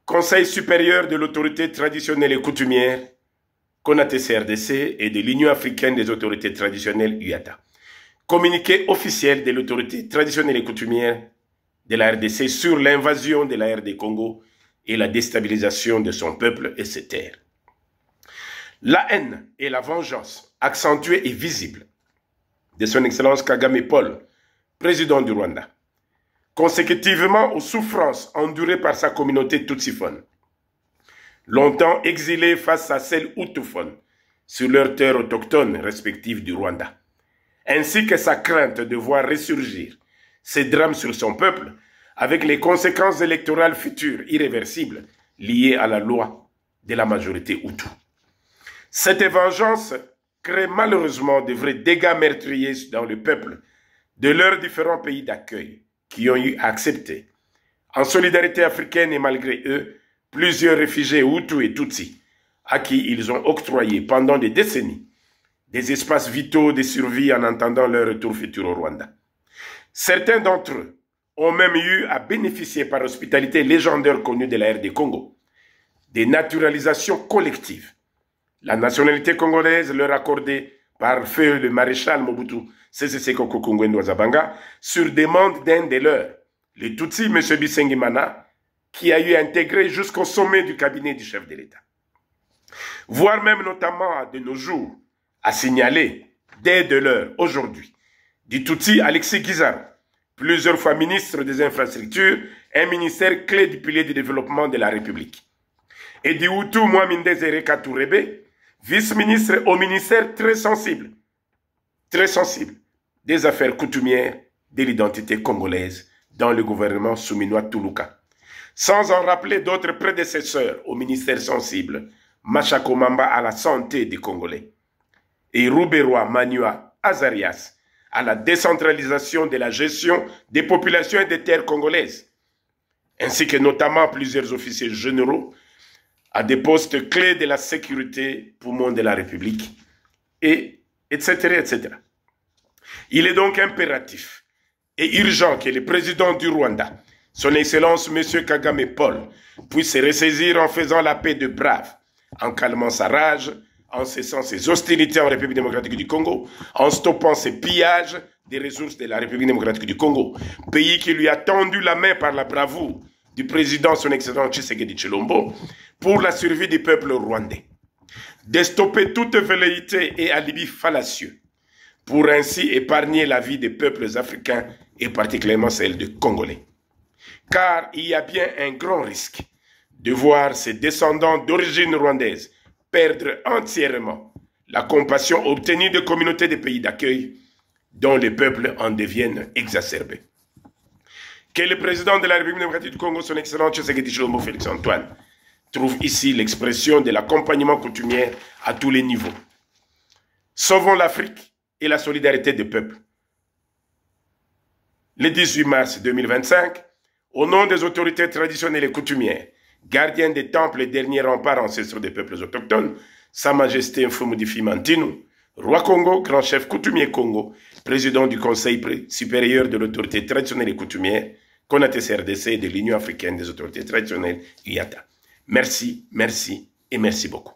Conseil supérieur de l'autorité traditionnelle et coutumière, CONATE-CRDC et de l'Union africaine des autorités traditionnelles, UATA. Communiqué officiel de l'autorité traditionnelle et coutumière de la RDC sur l'invasion de la RD Congo et la déstabilisation de son peuple et ses terres. La haine et la vengeance accentuée et visible de son Excellence Kagame Paul, président du Rwanda, consécutivement aux souffrances endurées par sa communauté tutsiphone, longtemps exilée face à celle hutuphone sur leurs terres autochtones respectives du Rwanda, ainsi que sa crainte de voir ressurgir ces drames sur son peuple avec les conséquences électorales futures irréversibles liées à la loi de la majorité hutu. Cette vengeance crée malheureusement de vrais dégâts meurtriers dans le peuple de leurs différents pays d'accueil qui ont eu à accepter, en solidarité africaine et malgré eux, plusieurs réfugiés Hutus et Tutsis à qui ils ont octroyé pendant des décennies des espaces vitaux de survie en attendant leur retour futur au Rwanda. Certains d'entre eux ont même eu à bénéficier par hospitalité légendaire connue de la RD Congo, des naturalisations collectives. La nationalité congolaise leur accordée par feu le maréchal Mobutu Sese Seko Kokungwendo Zabanga sur demande d'un des leurs, le Tutsi M. Bisengimana, qui a eu intégré jusqu'au sommet du cabinet du chef de l'État. Voire même notamment de nos jours, à signaler dès de l'heure aujourd'hui, du Tutsi Alexis Guizaro, plusieurs fois ministre des Infrastructures, un ministère clé du pilier du développement de la République. Et du Hutu Mwaminde Zereka Tourebe, vice-ministre au ministère très sensible des affaires coutumières de l'identité congolaise dans le gouvernement souminois Toulouka. Sans en rappeler d'autres prédécesseurs au ministère sensible, Machako Mamba à la santé des Congolais et Rouberoa Manua Azarias à la décentralisation de la gestion des populations et des terres congolaises, ainsi que notamment plusieurs officiers généraux à des postes clés de la sécurité poumon de la République, etc., etc. Il est donc impératif et urgent que le président du Rwanda, son Excellence M. Kagame Paul, puisse se ressaisir en faisant la paix de brave, en calmant sa rage, en cessant ses hostilités en République démocratique du Congo, en stoppant ses pillages des ressources de la République démocratique du Congo, pays qui lui a tendu la main par la bravoure du président son Excellence Tshisekedi Tshilombo pour la survie du peuple rwandais, de stopper toute velléité et alibi fallacieux pour ainsi épargner la vie des peuples africains et particulièrement celle des Congolais. Car il y a bien un grand risque de voir ces descendants d'origine rwandaise perdre entièrement la compassion obtenue des communautés des pays d'accueil dont les peuples en deviennent exacerbés. Que le président de la République démocratique du Congo, son Excellence Tshisekedi Tshilombo Félix Antoine, trouve ici l'expression de l'accompagnement coutumier à tous les niveaux. Sauvons l'Afrique et la solidarité des peuples. Le 18 mars 2025, au nom des autorités traditionnelles et coutumières, gardien des temples et derniers remparts ancestraux des peuples autochtones, Sa Majesté Mfumu Fimantinu, Roi Congo, grand chef coutumier Congo, président du Conseil supérieur de l'autorité traditionnelle et coutumière, CONATE-CRDC et de l'Union africaine des autorités traditionnelles, UATA. Merci, merci et merci beaucoup.